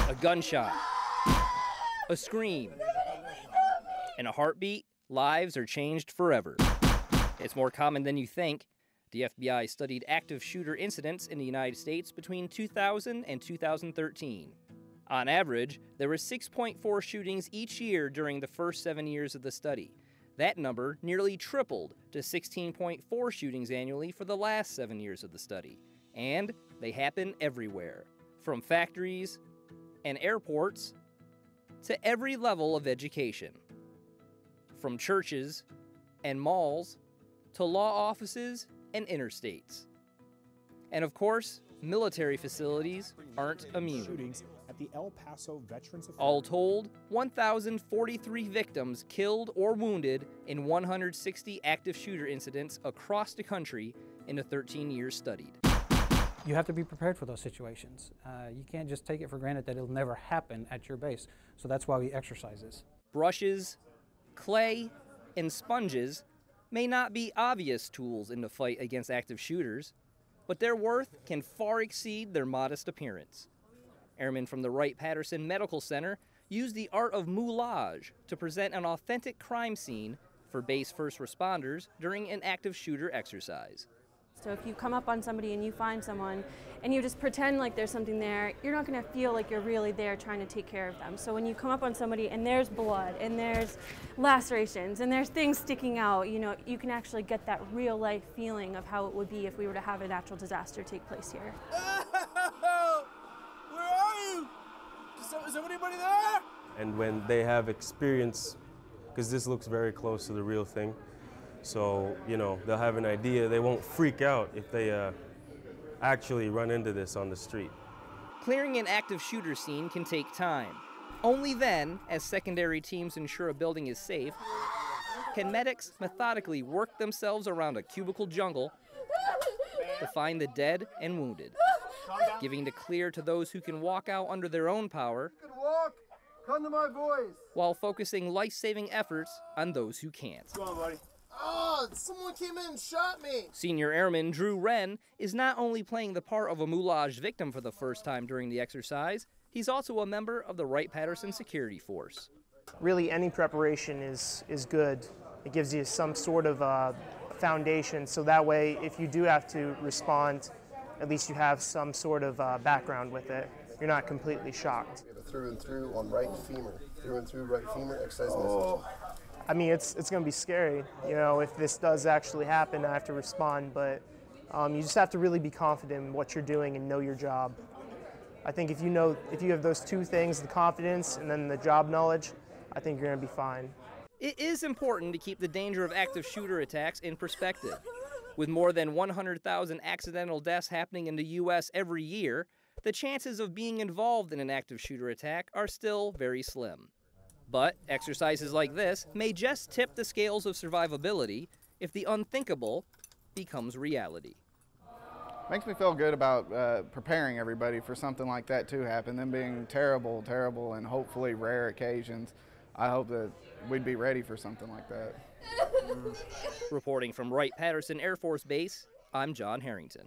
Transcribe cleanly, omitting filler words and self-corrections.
A gunshot, a scream, and a heartbeat, lives are changed forever. It's more common than you think. The FBI studied active shooter incidents in the United States between 2000 and 2013. On average, there were 6.4 shootings each year during the first 7 years of the study. That number nearly tripled to 16.4 shootings annually for the last 7 years of the study. And they happen everywhere, from factories and airports to every level of education. From churches and malls to law offices and interstates. And of course, military facilities aren't immune. Shootings at the El Paso Veterans Affairs. All told, 1,043 victims killed or wounded in 160 active shooter incidents across the country in the 13 years studied. You have to be prepared for those situations. You can't just take it for granted that it'll never happen at your base. So that's why we exercise this. Brushes, clay, and sponges may not be obvious tools in the fight against active shooters, but their worth can far exceed their modest appearance. Airmen from the Wright-Patterson Medical Center use the art of moulage to present an authentic crime scene for base first responders during an active shooter exercise. So if you come up on somebody and you find someone and you just pretend like there's something there, you're not going to feel like you're really there trying to take care of them. So when you come up on somebody and there's blood and there's lacerations and there's things sticking out, you know, you can actually get that real life feeling of how it would be if we were to have a natural disaster take place here. Where are you? Is anybody there? And when they have experience, because this looks very close to the real thing, so, you know, they'll have an idea. They won't freak out if they actually run into this on the street. Clearing an active shooter scene can take time. Only then, as secondary teams ensure a building is safe, can medics methodically work themselves around a cubicle jungle to find the dead and wounded, giving the clear to those who can walk out under their own power, Come to my voice. while focusing life-saving efforts on those who can't. Come on, buddy. Oh, someone came in and shot me. Senior Airman Drew Wren is not only playing the part of a moulage victim for the first time during the exercise, he's also a member of the Wright-Patterson Security Force. Really, any preparation is good. It gives you some sort of foundation, so that way, if you do have to respond, at least you have some sort of background with it. You're not completely shocked. Through and through on right femur. Through and through right femur, exercise message. I mean, it's going to be scary, you know, if this does actually happen, I have to respond, but you just have to really be confident in what you're doing and know your job. I think if you have those two things, the confidence and then the job knowledge, I think you're going to be fine. It is important to keep the danger of active shooter attacks in perspective. With more than 100,000 accidental deaths happening in the U.S. every year, the chances of being involved in an active shooter attack are still very slim. But exercises like this may just tip the scales of survivability if the unthinkable becomes reality. Makes me feel good about preparing everybody for something like that to happen, them being terrible, and hopefully rare occasions. I hope that we'd be ready for something like that. Reporting from Wright-Patterson Air Force Base, I'm John Harrington.